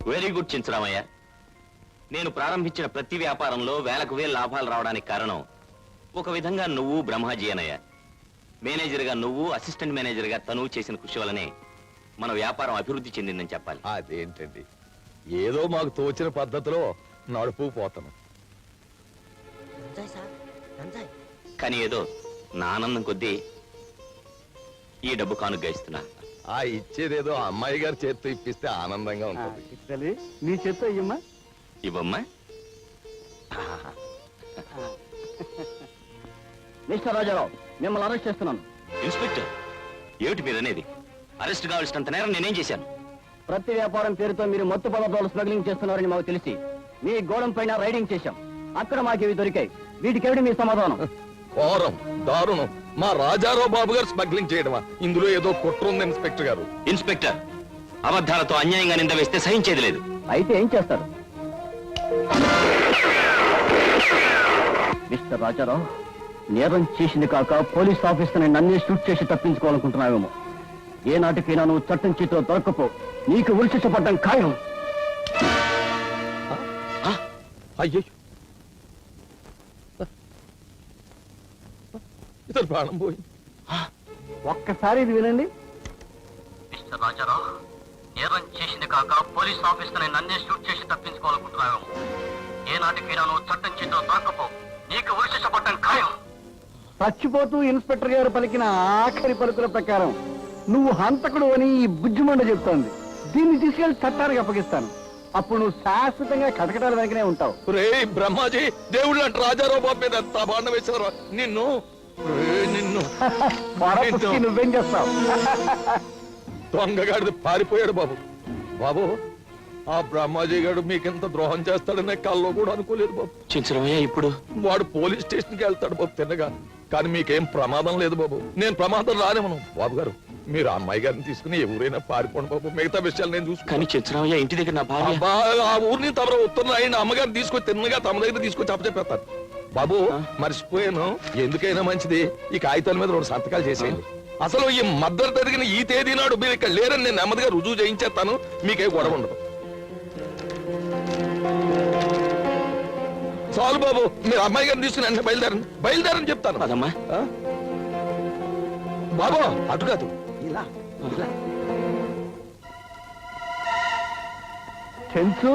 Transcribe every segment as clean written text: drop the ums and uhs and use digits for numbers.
Very good చించరామయ్య. నేను ప్రారంభించిన ప్రతి వ్యాపారంలో వేలకు వేల లాభాలు రావడానికి కారణం ఒక విధంగా నువ్వు బ్రహ్మాజీ అనయ్య. మేనేజర్గా నువ్వు, అసిస్టెంట్ మేనేజర్గా తను చేసిన కృషి వల్లనే మన వ్యాపారం అభివృద్ధి చెందిందని చెప్పాలి. అదేంటండి, ఏదో మాకు తోచిన పద్ధతిలో నడుపు పోతాను. కానీ ఏదో నా ఆనందం కొద్దీ ఈ డబ్బు కానుగ్గా ఇస్తున్నా. ఆ ఇచ్చేదేదో అమ్మాయి గారి చేత్తో ఇప్పిస్తే ఆనందంగా ఉంటుంది. నీ చేత్తో ఇయ్యమ్మా. ఇవ్వమ్మా. మిస్టర్ రాజారావు, మిమ్మల్ని అరెస్ట్ చేస్తున్నాను. ఇన్స్పెక్టర్, ఏమిటి మీరనేది? అరెస్ట్ కావాల్సినంత నేరం నేనేం చేశాను? ప్రతి వ్యాపారం పేరుతో మీరు మత్తు పదార్థాలు స్మగ్లింగ్ చేస్తున్నారని మాకు తెలిసి మీ గోడం పైన రైడింగ్ చేశాం. అక్కడ మాకు ఇవి దొరికాయి. వీటికేమిటి మీ సమాధానం? ఘోరం, దారుణం. మా రాజారావు బాబు గారు స్మగ్లింగ్ చేయడమా? ఇందులో ఏదో కుట్ర ఉంది ఇన్స్పెక్టర్ గారు. ఇన్స్పెక్టర్, అబద్ధాలతో అన్యాయంగా నింద వేస్తే సహించేది లేదు. అయితే ఏం చేస్తారు? మిస్టర్ రాజారావు, నేరం చేసింది కాక పోలీస్ ఆఫీసర్ని నన్నే షూట్ చేసి తప్పించుకోవాలనుకుంటున్నావేమో. ఏ నాటికైనా నువ్వు చట్టం చేతిలో దొరకపో, నీకు ఉరిశిక్ష పడ్డం ఖాయం. అయ్యో, ఇతను ప్రాణం పోయింది. ఒక్కసారి ఇది వినండి. మిస్టర్ రాజారావు, నేరం చేసింది కాక పోలీస్ ఆఫీసర్ని నన్నే షూట్ చేసి తప్పించుకోవాలనుకుంటున్నావేమో. ఏ నాటికైనా నువ్వు చట్టం చేతిలో దొరకపో, నీకు ఉరిశిక్ష పడ్డం ఖాయం. చచ్చిపోతూ ఇన్స్పెక్టర్ గారు పలికిన ఆఖరి పలుకుల ప్రకారం నువ్వు హంతకుడు అని ఈ బుజ్జిమండ చెప్తోంది. దీన్ని తీసుకెళ్లి చట్టానికి అప్పగిస్తాను. అప్పుడు నువ్వు శాశ్వతంగా కటకటాల వెనకనే ఉంటావు. రే బ్రహ్మాజీ, దేవుళ్ళు అంటే రాజారావు బాబు మీద ఎంత బాండం వేశారు. నిన్ను నిన్ను నువ్వేం చేస్తావు? దొంగగాడిది పారిపోయాడు బాబు. బాబు, ఆ బ్రహ్మాజీ గారు మీకెంత ద్రోహం చేస్తాడనే కల్లో కూడా అనుకోలేదు బాబు. చించరమయ్య, ఇప్పుడు వాడు పోలీస్ స్టేషన్కి వెళ్తాడు బాబు తిన్నగా. కానీ మీకేం ప్రమాదం లేదు బాబు. నేను ప్రమాదం రానేమను. బాబు గారు, మీరు ఆ అమ్మాయి గారిని తీసుకుని ఎవరైనా పారిపోండి బాబు. మిగతా విషయాలు నేను చూసుకుని. కానీ చించరమయ్య, ఇంటి దగ్గర నా భార్య. ఆ ఊరిని తమరు ఉత్తరం ఆయన అమ్మగారిని తీసుకొచ్చి తిన్నగా తమ దగ్గర తీసుకొచ్చి అప్పచెప్పేస్తారు. బాబు, మర్చిపోయాను. ఎందుకైనా మంచిది ఈ కాగితాల మీద 2 సంతకాలు చేసేయండి. అసలు ఈ మద్దతు జరిగిన ఈ తేదీ నాడు మీరు ఇక్కడ లేరని నేను నెమ్మదిగా రుజువు చేయించేస్తాను. మీకే గొడవ ఉండదు. చాలు బాబు, మీరు అమ్మాయి గారిని తీసుకుని అన్నీ బయలుదేరని చెప్తాను. అదమ్మా బాబు, అటు కాదు, ఇలా చెంచు,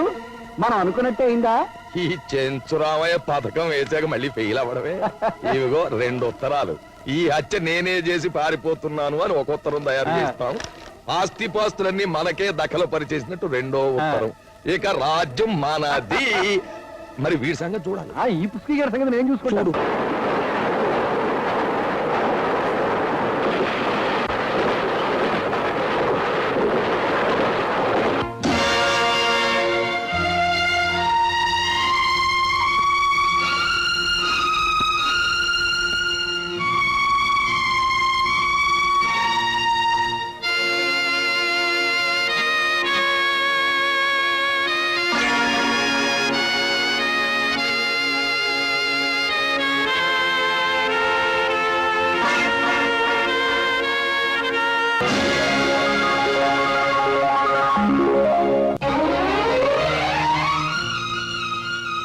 మనం అనుకున్నట్టే అయిందా? ఈ చెంచురామయ్య పథకం వేసాక మళ్ళీ ఫెయిల్ అవ్వడమే. ఇవిగో 2 ఉత్తరాలు. ఈ హత్య నేనే చేసి పారిపోతున్నాను అని ఒక ఉత్తరం తయారు చేస్తాం. ఆస్తిపాస్తులన్నీ మనకే దఖలు పరిచేసినట్టు 2వ ఉత్తరం. ఇక రాజ్యం మనది. మరి వీడి సంగతి చూడాలి. ఈ పుస్తకం గారి సంగతి నేను చూసుకుంటాను.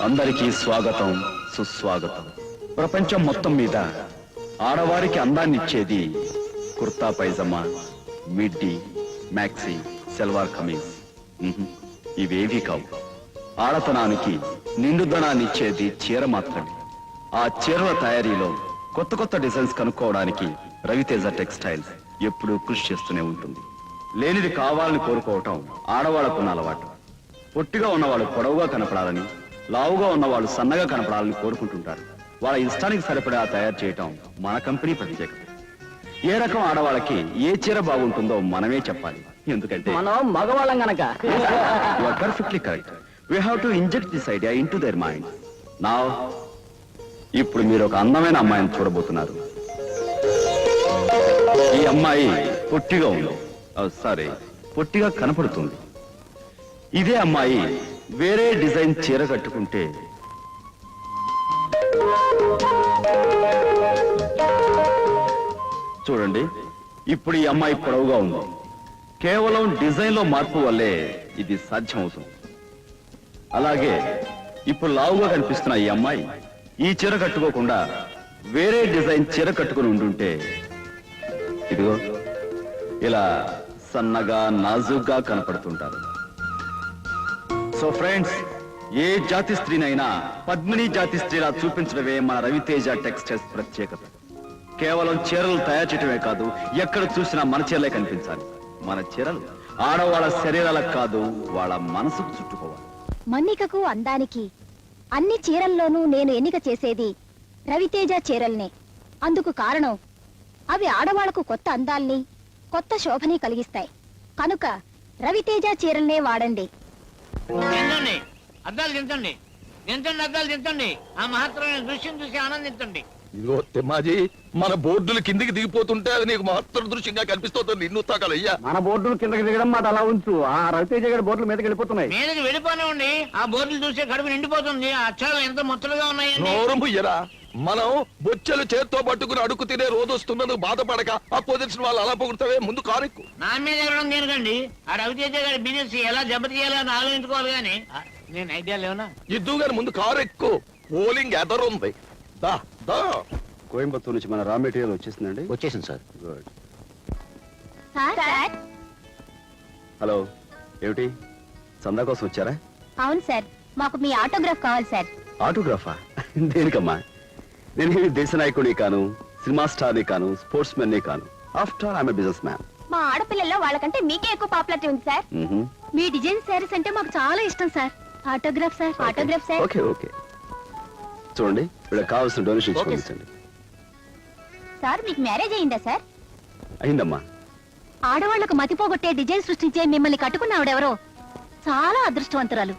అందరికీ స్వాగతం, సుస్వాగతం. ప్రపంచం మొత్తం మీద ఆడవారికి అందాన్నిచ్చేది కుర్తా పైజమా, మిడ్డీ, మ్యాక్సీ, సెల్వార్ కమీజ్. ఇవేవీ కావు. ఆడతనానికి నిండుదనాన్నిచ్చేది చీర మాత్రమే. ఆ చీరల తయారీలో కొత్త కొత్త డిజైన్స్ కనుక్కోవడానికి రవితేజ టెక్స్టైల్స్ ఎప్పుడూ కృషి చేస్తూనే ఉంటుంది. లేనిది కావాలని కోరుకోవటం ఆడవాళ్లకున్న అలవాటు. పొట్టిగా ఉన్నవాళ్ళు పొడవుగా కనపడాలని, లావుగా ఉన్నవాళ్ళు సన్నగా కనపడాలని కోరుకుంటుంటారు. వాళ్ళ ఇష్టానికి సరిపడా తయారు చేయటం మన కంపెనీ ప్రత్యేకత. ఏ రకం ఆడవాళ్ళకి ఏ చీర బాగుంటుందో మనమే చెప్పాలి. ఎందుకంటే మనం మగవాళ్ళం గనక. You are perfectly correct. We have to inject this idea into their minds. Now, ఇప్పుడు మీరు ఒక అందమైన అమ్మాయిని చూడబోతున్నారు. ఈ అమ్మాయి పొట్టిగా ఉంది. సారీ, పొట్టిగా కనపడుతుంది. ఇదే అమ్మాయి వేరే డిజైన్ చీర కట్టుకుంటే చూడండి, ఇప్పుడు ఈ అమ్మాయి పొడవుగా ఉంది. కేవలం డిజైన్ లో మార్పు వల్లే ఇది సాధ్యం అవుతుంది. అలాగే ఇప్పుడు లావుగా కనిపిస్తున్న ఈ అమ్మాయి ఈ చీర కట్టుకోకుండా వేరే డిజైన్ చీర కట్టుకుని ఉండుంటే ఇదిగో ఇలా సన్నగా నాజుగ్గా కనపడుతుంటారు. సో ఫ్రెండ్స్, ఏ జాతి స్త్రీనైనా పద్మిని జాతి స్త్రీలా చూపించడమే మన రవితేజ టెక్స్టైల్స్ ప్రత్యేకత. కేవలం చీరలు తయారు చేయడమే కాదు, ఎక్కడ చూసినా మన చీరలే కనిపించాలి. మన చీరలు ఆడవాళ్ళ శరీరాలకు కాదు, వాళ్ళ మనసుకు చుట్టుకోవాలి. మన్నికకు అందానికి అన్ని చీరల్లోనూ నేను ఎన్నిక చేసేది రవితేజ చీరల్నే. అందుకు కారణం అవి ఆడవాళ్లకు కొత్త అందాల్ని, కొత్త శోభని కలిగిస్తాయి. కనుక రవితేజ చీరల్నే వాడండి. దించండి, అద్దాలు దించండి, దించండి, అద్దాలు దించండి. ఆ మహత్తరమైన దృశ్యం చూసి ఆనందించండి. ఇదిగో తిమ్మాజీ, మన బోర్డులు కిందికి దిగిపోతుంటే అది నీకు మహత్తర దృశ్యంగా కనిపిస్తుంది. నిన్ను తాకాలయ్యా. మన బోర్డులు కిందకి దిగడం మాట అలా ఉంచు. ఆ రవితేజ గారి బోర్డులు మీదకి వెళ్ళిపోతున్నాయి. మీదకి వెళ్ళిపోనివ్వండి. ఆ బోర్డులు చూసే కడుపు నిండిపోతుంది. ఆ అక్షరాలు ఎంత ముచ్చలుగా ఉన్నాయండి. నోరు ముయ్యరా. మనం బొచ్చెలు చేత్తో పట్టుకుని అడుగు తినే రోజు వస్తున్నందుకు బాధపడక అపోజిషన్ వాళ్ళు అలా పొగుడతావే. ముందు కారెక్కు. నా మీద ఎగడం దేనికండి? ఆ రవితేజ గారి బిజినెస్ ఎలా దెబ్బతీయాలని ఆలోచించుకోవాలి కానీ నేను ఐడియా లేవునా? ఇద్దు గాని ముందు కారెక్కు. పోలింగ్ ఎదరుంది. దా దా. కోయంబత్తూరు నుంచి మన రా మెటీరియల్ వచ్చేసిందండి. వచ్చేసింది సార్. గుడ్. సార్, హలో, ఏమిటి చందా కోసం వచ్చారా? అవును సార్, మాకు మీ ఆటోగ్రాఫ్ కావాలి సార్. ఆటోగ్రాఫా? దేనికమ్మా? నేను దేశ నాయకుడిని కాను, సినిమా స్టార్ని కాను, స్పోర్ట్స్ మెన్ని కాను. After all I'm a business man. మా ఆడపిల్లల్లో వాళ్ళకంటే మీకే ఎక్కువ పాపులారిటీ ఉంది సార్. మీ డిజైన్ శారీస్ అంటే మాకు చాలా ఇష్టం sir. Autograph sir, autograph sir. Okay okay, చూడండి వీళ్ళకి కావాల్సిన డొనేషన్స్ Okay, పంపించండి. సార్, మీకు మ్యారేజ్ అయిందా సార్? అయిందమ్మా. ఆడవాళ్లకు మతిపోగొట్టే డిజైన్ సృష్టించే మిమ్మల్ని కట్టుకున్న ఆవిడెవరో చాలా అదృష్టవంతురాలు.